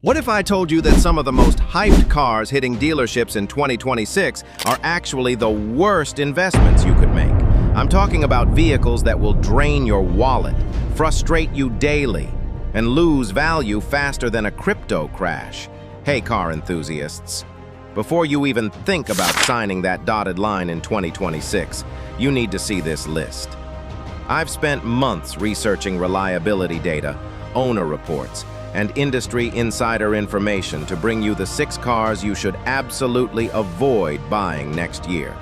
What if I told you that some of the most hyped cars hitting dealerships in 2026 are actually the worst investments you could make? I'm talking about vehicles that will drain your wallet, frustrate you daily, and lose value faster than a crypto crash. Hey, car enthusiasts. Before you even think about signing that dotted line in 2026, you need to see this list. I've spent months researching reliability data, owner reports, and industry insider information to bring you the 6 cars you should absolutely avoid buying next year.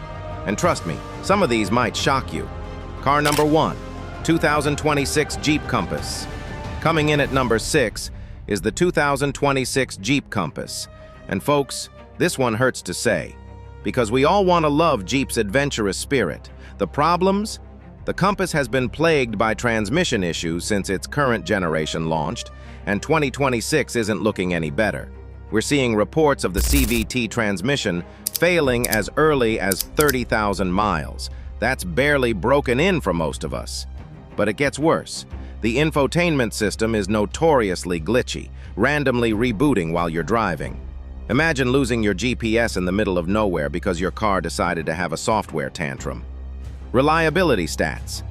And trust me, some of these might shock you. Car number 1, 2026 Jeep Compass. Coming in at number 6 is the 2026 Jeep Compass. And folks, this one hurts to say, because we all want to love Jeep's adventurous spirit. The problems? The Compass has been plagued by transmission issues since its current generation launched, and 2026 isn't looking any better. We're seeing reports of the CVT transmission failing as early as 30,000 miles. That's barely broken in for most of us. But it gets worse. The infotainment system is notoriously glitchy, randomly rebooting while you're driving. Imagine losing your GPS in the middle of nowhere because your car decided to have a software tantrum. Reliability stats.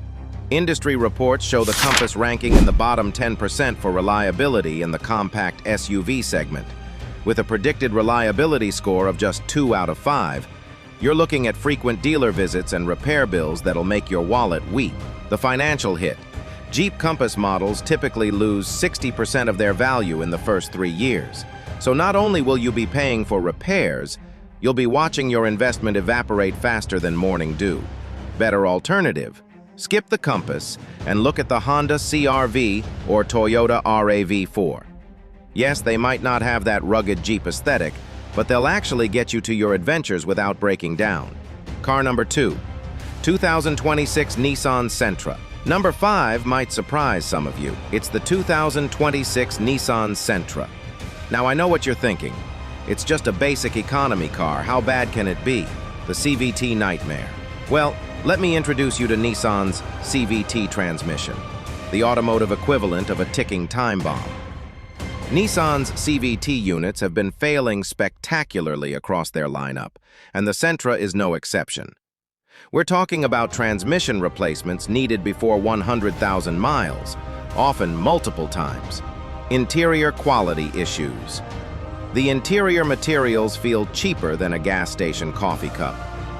Industry reports show the Compass ranking in the bottom 10% for reliability in the compact SUV segment. With a predicted reliability score of just 2 out of 5, you're looking at frequent dealer visits and repair bills that'll make your wallet weep. The financial hit. Jeep Compass models typically lose 60% of their value in the first 3 years. So not only will you be paying for repairs, you'll be watching your investment evaporate faster than morning dew. Better alternative. Skip the Compass and look at the Honda CR-V or Toyota RAV4. Yes, they might not have that rugged Jeep aesthetic, but they'll actually get you to your adventures without breaking down. Car number 2, 2026 Nissan Sentra. Number 5 might surprise some of you. It's the 2026 Nissan Sentra. Now I know what you're thinking. It's just a basic economy car. How bad can it be? The CVT nightmare. Well, let me introduce you to Nissan's CVT transmission, the automotive equivalent of a ticking time bomb. Nissan's CVT units have been failing spectacularly across their lineup, and the Sentra is no exception. We're talking about transmission replacements needed before 100,000 miles, often multiple times. Interior quality issues. The interior materials feel cheaper than a gas station coffee cup,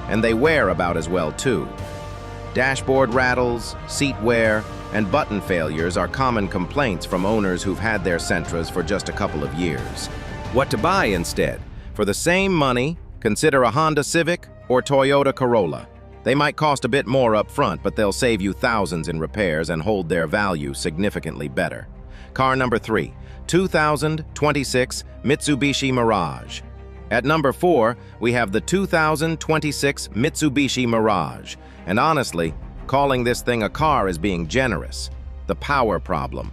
and they wear about as well too. Dashboard rattles, seat wear, and button failures are common complaints from owners who've had their Sentras for just a couple of years. What to buy instead? For the same money, consider a Honda Civic or Toyota Corolla. They might cost a bit more up front, but they'll save you thousands in repairs and hold their value significantly better. Car number 3, 2026 Mitsubishi Mirage. At number 4, we have the 2026 Mitsubishi Mirage. And honestly, calling this thing a car is being generous. The power problem.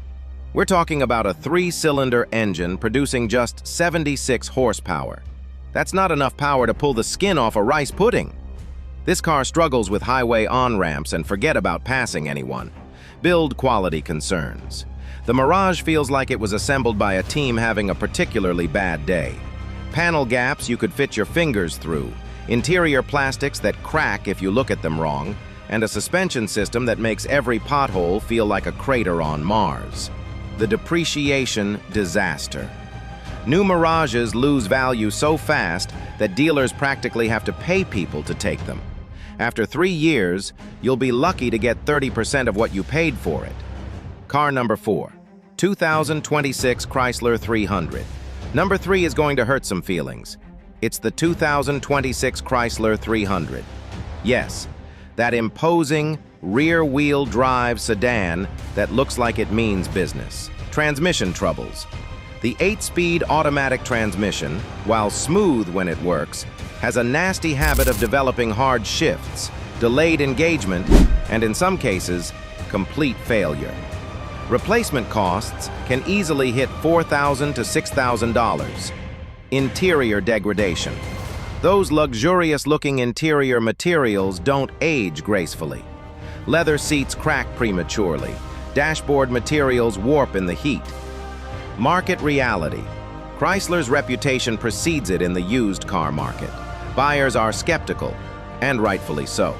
We're talking about a 3-cylinder engine producing just 76 horsepower. That's not enough power to pull the skin off a rice pudding. This car struggles with highway on-ramps and forget about passing anyone. Build quality concerns. The Mirage feels like it was assembled by a team having a particularly bad day. Panel gaps you could fit your fingers through, interior plastics that crack if you look at them wrong, and a suspension system that makes every pothole feel like a crater on Mars. The depreciation disaster. New Mirages lose value so fast that dealers practically have to pay people to take them. After 3 years, you'll be lucky to get 30% of what you paid for it. Car number 4, 2026 Chrysler 300. Number 3 is going to hurt some feelings. It's the 2026 Chrysler 300. Yes, that imposing rear-wheel drive sedan that looks like it means business. Transmission troubles. The 8-speed automatic transmission, while smooth when it works, has a nasty habit of developing hard shifts, delayed engagement, and in some cases, complete failure. Replacement costs can easily hit $4,000 to $6,000. Interior degradation. Those luxurious-looking interior materials don't age gracefully. Leather seats crack prematurely. Dashboard materials warp in the heat. Market reality. Chrysler's reputation precedes it in the used car market. Buyers are skeptical, and rightfully so.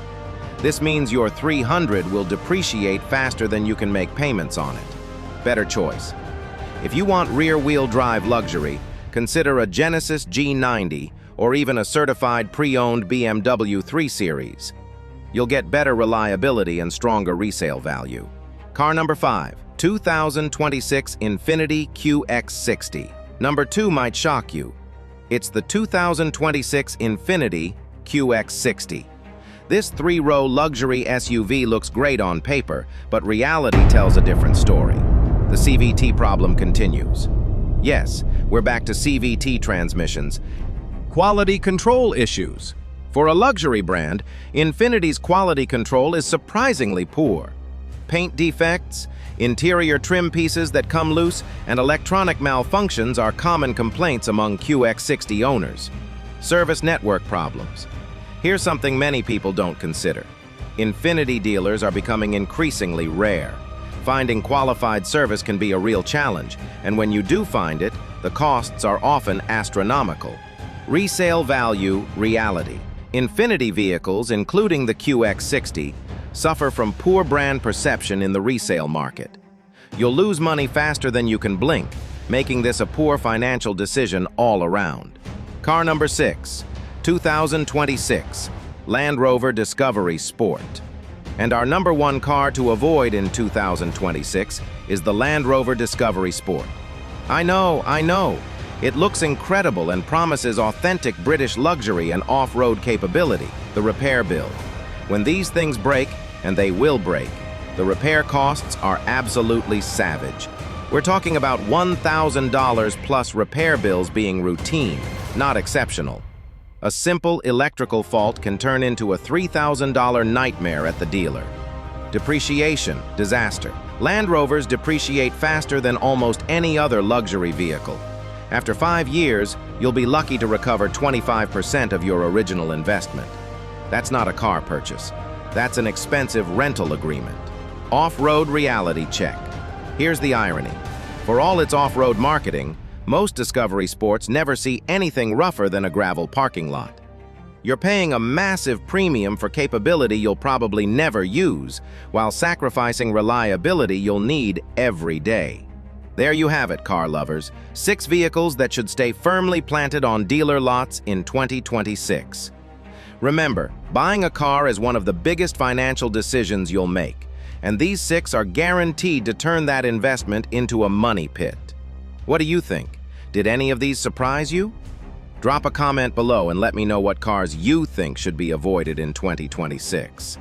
This means your 300 will depreciate faster than you can make payments on it. Better choice. If you want rear-wheel drive luxury, consider a Genesis G90 or even a certified pre-owned BMW 3 Series. You'll get better reliability and stronger resale value. Car number 5, 2026 Infiniti QX60. Number 2 might shock you. It's the 2026 Infiniti QX60. This 3-row luxury SUV looks great on paper, but reality tells a different story. The CVT problem continues. Yes, we're back to CVT transmissions. Quality control issues. For a luxury brand, Infiniti's quality control is surprisingly poor. Paint defects, interior trim pieces that come loose, and electronic malfunctions are common complaints among QX60 owners. Service network problems. Here's something many people don't consider. Infiniti dealers are becoming increasingly rare. Finding qualified service can be a real challenge, and when you do find it, the costs are often astronomical. Resale value reality. Infiniti vehicles, including the QX60, suffer from poor brand perception in the resale market. You'll lose money faster than you can blink, making this a poor financial decision all around. Car number 6, 2026 Land Rover Discovery Sport. And our number 1 car to avoid in 2026 is the Land Rover Discovery Sport. I know. It looks incredible and promises authentic British luxury and off-road capability. The repair bill. When these things break, and they will break, the repair costs are absolutely savage. We're talking about $1,000 plus repair bills being routine, not exceptional. A simple electrical fault can turn into a $3,000 nightmare at the dealer. Depreciation, disaster. Land Rovers depreciate faster than almost any other luxury vehicle. After 5 years, you'll be lucky to recover 25% of your original investment. That's not a car purchase. That's an expensive rental agreement. Off-road reality check. Here's the irony. For all its off-road marketing, most Discovery Sports never see anything rougher than a gravel parking lot. You're paying a massive premium for capability you'll probably never use, while sacrificing reliability you'll need every day. There you have it, car lovers. 6 vehicles that should stay firmly planted on dealer lots in 2026. Remember, buying a car is one of the biggest financial decisions you'll make, and these 6 are guaranteed to turn that investment into a money pit. What do you think? Did any of these surprise you? Drop a comment below and let me know what cars you think should be avoided in 2026.